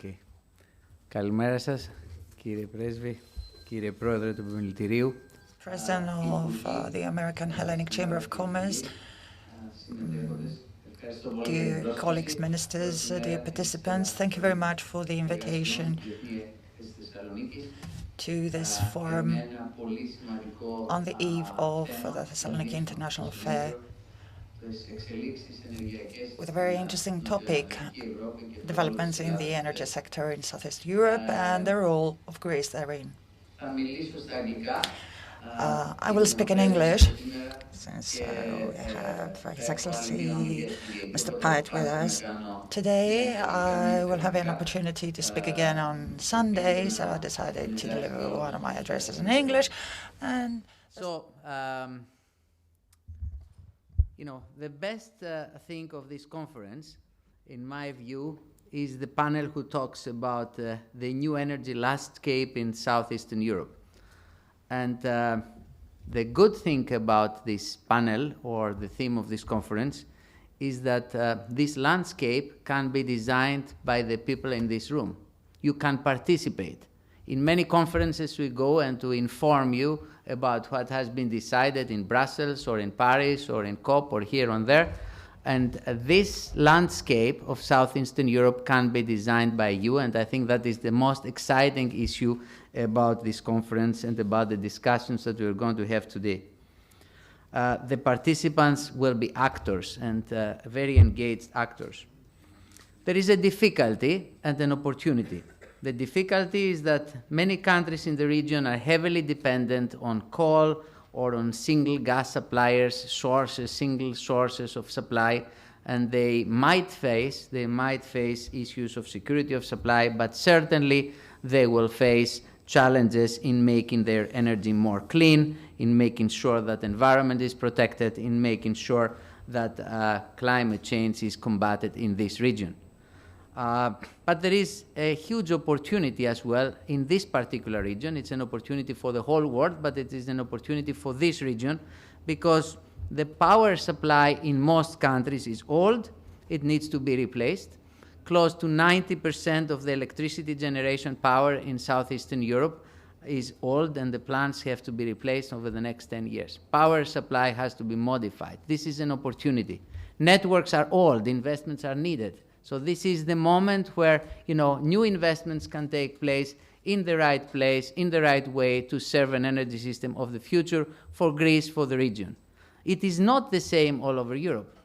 Okay. Καλημέρα σας, κύριε Πρέσβη, κύριε Πρόεδρε του Επιμελητηρίου. President of the American Hellenic Chamber of Commerce, dear colleagues, ministers, dear participants, thank you very much for the invitation to this forum on the eve of the Hellenic International Fair, with a very interesting topic, developments in the energy sector in Southeast Europe and the role of Greece therein. I will speak in English, since we have His Excellency Mr. Pite with us. Today, I will have an opportunity to speak again on Sunday, so I decided to deliver one of my addresses in English. And so, you know, the best thing of this conference, in my view, is the panel who talks about the new energy landscape in southeastern Europe. And the good thing about this panel, or the theme of this conference, is that this landscape can be designed by the people in this room. You can participate. In many conferences we go and to inform you about what has been decided in Brussels or in Paris or in COP or here or there. And this landscape of southeastern Europe can be designed by you, and I think that is the most exciting issue about this conference and about the discussions that we're going to have today. The participants will be actors, and very engaged actors. There is a difficulty and an opportunity. The difficulty is that many countries in the region are heavily dependent on coal or on single gas suppliers, single sources of supply, and they might face issues of security of supply, but certainly they will face challenges in making their energy more clean, in making sure that environment is protected, in making sure that climate change is combated in this region. But there is a huge opportunity as well in this particular region. It's an opportunity for the whole world, but it is an opportunity for this region because the power supply in most countries is old. It needs to be replaced. Close to 90% of the electricity generation power in southeastern Europe is old, and the plants have to be replaced over the next 10 years. Power supply has to be modified. This is an opportunity. Networks are old. Investments are needed. So this is the moment where, you know, new investments can take place in the right place, in the right way to serve an energy system of the future for Greece, for the region. It is not the same all over Europe.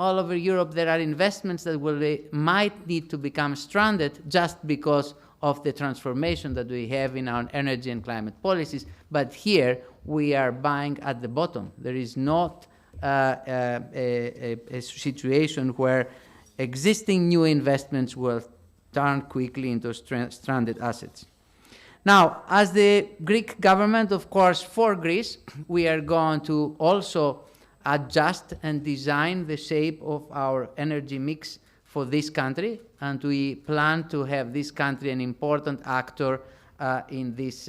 All over Europe, there are investments that might need to become stranded just because of the transformation that we have in our energy and climate policies. But here, we are buying at the bottom. There is not a situation where existing new investments will turn quickly into stranded assets. Now, as the Greek government, of course, for Greece, we are going to also adjust and design the shape of our energy mix for this country, and we plan to have this country an important actor in this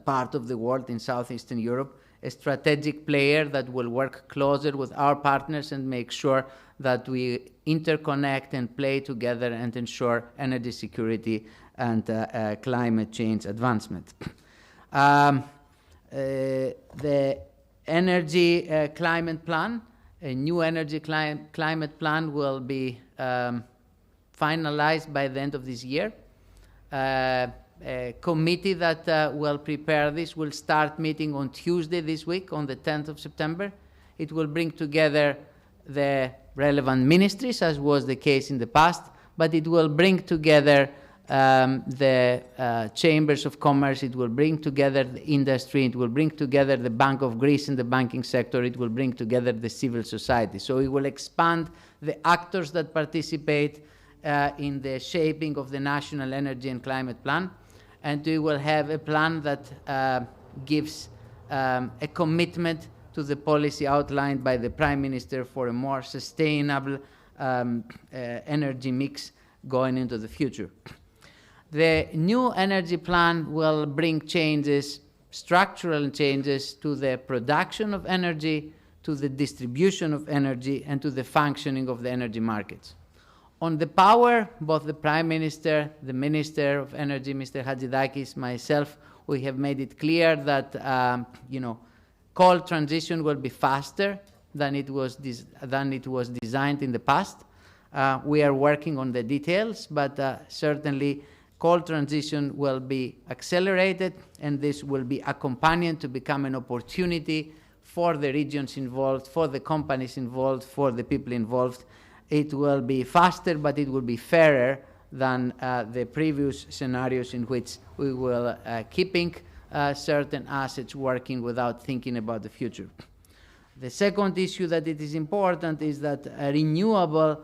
part of the world, in southeastern Europe, a strategic player that will work closer with our partners and make sure that we interconnect and play together and ensure energy security and climate change advancement. The energy climate plan, a new energy climate plan will be finalized by the end of this year. A committee that will prepare this will start meeting on Tuesday this week, on the 10th of September. It will bring together the relevant ministries, as was the case in the past, but it will bring together the chambers of commerce, it will bring together the industry, it will bring together the Bank of Greece and the banking sector, it will bring together the civil society. So it will expand the actors that participate in the shaping of the National Energy and Climate Plan, and we will have a plan that gives a commitment to the policy outlined by the Prime Minister for a more sustainable energy mix going into the future. The new energy plan will bring changes, structural changes to the production of energy, to the distribution of energy, and to the functioning of the energy markets. On the power, both the Prime Minister, the Minister of Energy, Mr. Hatzidakis, myself, we have made it clear that coal transition will be faster than it was designed in the past. We are working on the details, but certainly coal transition will be accelerated, and this will be accompanied to become an opportunity for the regions involved, for the companies involved, for the people involved. It will be faster, but it will be fairer than the previous scenarios in which we will keeping certain assets working without thinking about the future. The second issue that it is important is that renewable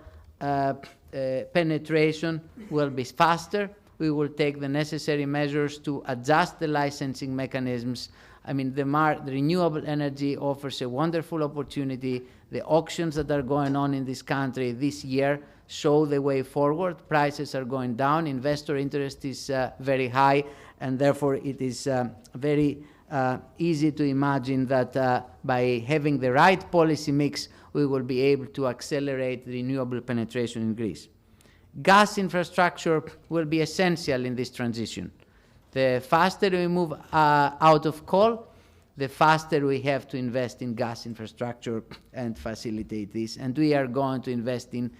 penetration will be faster. We will take the necessary measures to adjust the licensing mechanisms. I mean, the renewable energy offers a wonderful opportunity. The auctions that are going on in this country this year show the way forward. Prices are going down. Investor interest is very high, and therefore it is very easy to imagine that by having the right policy mix, we will be able to accelerate the renewable penetration in Greece. Gas infrastructure will be essential in this transition. The faster we move out of coal, the faster we have to invest in gas infrastructure and facilitate this. And we are going to invest in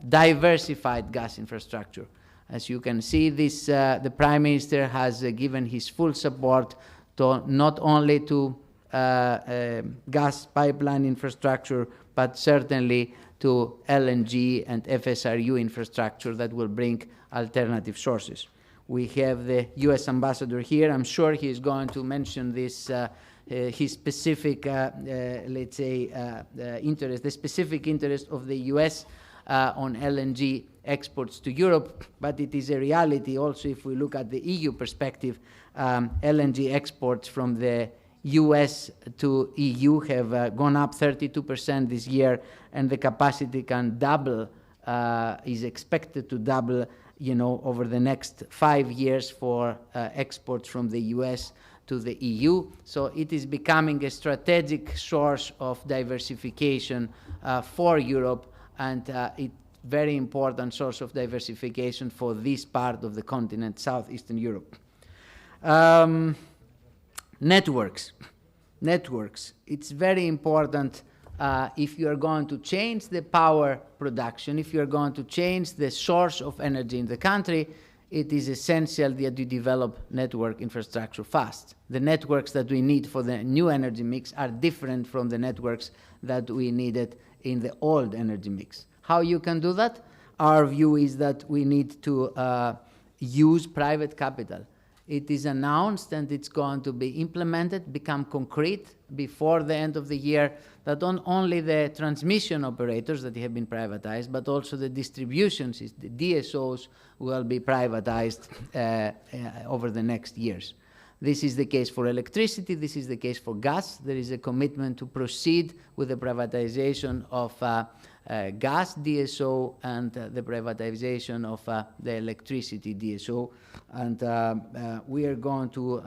diversified gas infrastructure. As you can see, this, the Prime Minister has given his full support to not only to gas pipeline infrastructure, but certainly to LNG and FSRU infrastructure that will bring alternative sources. We have the US ambassador here. I'm sure he is going to mention this, his specific, let's say, interest, the specific interest of the US on LNG exports to Europe, but it is a reality also if we look at the EU perspective. LNG exports from the US to EU have gone up 32% this year, and the capacity can double, is expected to double, over the next 5 years for exports from the US to the EU. So it is becoming a strategic source of diversification for Europe, and it very important source of diversification for this part of the continent, southeastern Europe. Networks. It's very important if you are going to change the power production, if you are going to change the source of energy in the country, it is essential that you develop network infrastructure fast. The networks that we need for the new energy mix are different from the networks that we needed in the old energy mix. How you can do that? Our view is that we need to use private capital. It is announced and it's going to be implemented, become concrete before the end of the year, that not only the transmission operators that have been privatized, but also the distributions, the DSOs, will be privatized over the next years. This is the case for electricity, this is the case for gas. There is a commitment to proceed with the privatization of gas DSO and the privatization of the electricity DSO. And we are going to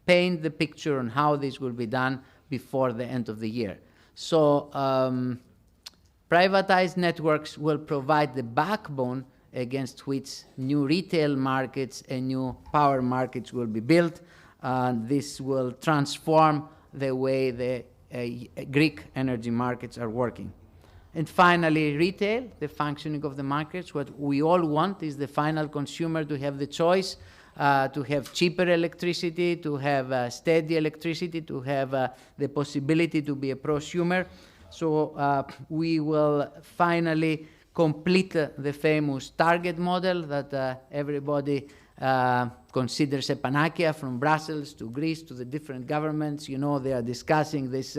paint the picture on how this will be done before the end of the year. So privatized networks will provide the backbone against which new retail markets and new power markets will be built. This will transform the way the Greek energy markets are working. And finally, retail, the functioning of the markets. What we all want is the final consumer to have the choice to have cheaper electricity, to have steady electricity, to have the possibility to be a prosumer. So we will finally complete the famous target model that everybody considers a panacea, from Brussels to Greece to the different governments. You know, they are discussing this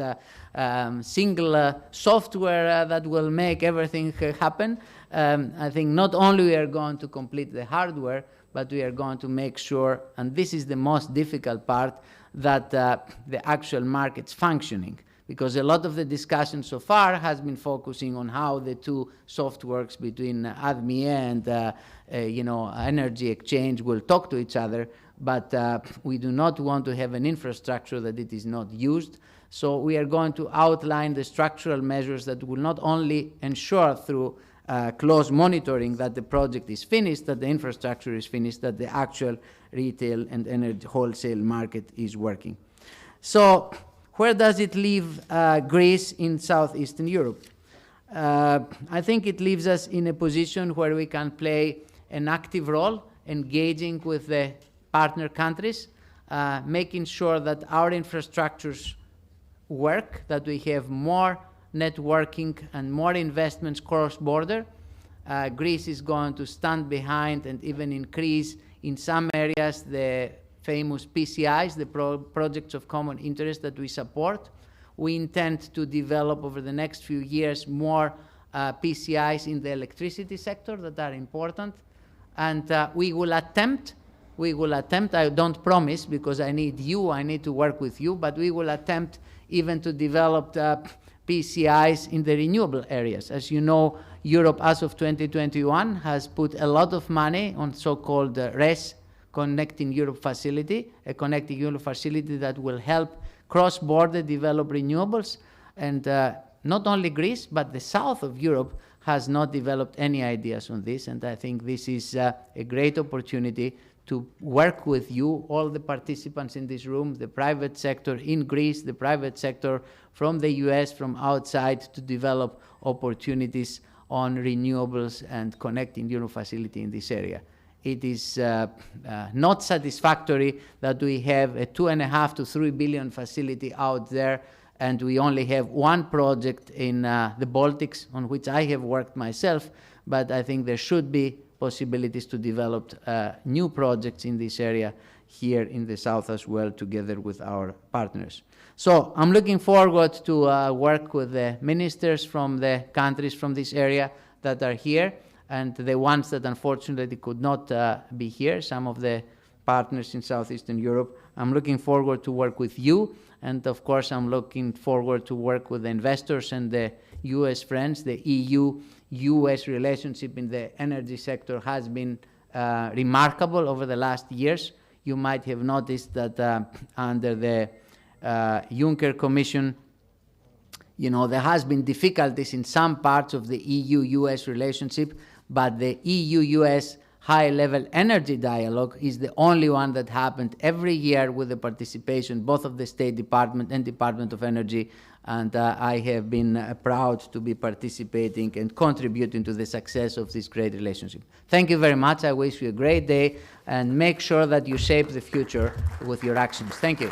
single software that will make everything happen. I think not only we are going to complete the hardware, but we are going to make sure, and this is the most difficult part, that the actual market's functioning. Because a lot of the discussion so far has been focusing on how the two softwares between ADMIE and energy exchange will talk to each other, but we do not want to have an infrastructure that it is not used. So we are going to outline the structural measures that will not only ensure through close monitoring that the project is finished, that the infrastructure is finished, that the actual retail and energy wholesale market is working. So where does it leave Greece in southeastern Europe? I think it leaves us in a position where we can play an active role, engaging with the partner countries, making sure that our infrastructures work, that we have more networking and more investments cross-border. Greece is going to stand behind and even increase in some areas the famous PCIs, the projects of common interest that we support. We intend to develop over the next few years more PCIs in the electricity sector that are important. And we will attempt, I don't promise because I need to work with you, but we will attempt even to develop PCIs in the renewable areas. As you know, Europe as of 2021 has put a lot of money on so-called RES, Connecting Europe Facility, a Connecting Europe Facility that will help cross-border develop renewables. And not only Greece, but the south of Europe has not developed any ideas on this. And I think this is a great opportunity to work with you, all the participants in this room, the private sector in Greece, the private sector from the US, from outside, to develop opportunities on renewables and Connecting Europe Facility in this area. It is not satisfactory that we have a 2.5 to 3 billion facility out there, and we only have one project in the Baltics on which I have worked myself, but I think there should be possibilities to develop new projects in this area here in the south as well, together with our partners. So I'm looking forward to work with the ministers from the countries from this area that are here, and the ones that unfortunately could not be here, some of the partners in southeastern Europe. I'm looking forward to work with you, and of course I'm looking forward to work with the investors and the US friends. The EU-US relationship in the energy sector has been remarkable over the last years. You might have noticed that under the Juncker Commission, you know, there has been difficulties in some parts of the EU-US relationship, but the EU-US high-level energy dialogue is the only one that happened every year with the participation both of the State Department and Department of Energy, and I have been proud to be participating and contributing to the success of this great relationship. Thank you very much. I wish you a great day, and make sure that you shape the future with your actions. Thank you.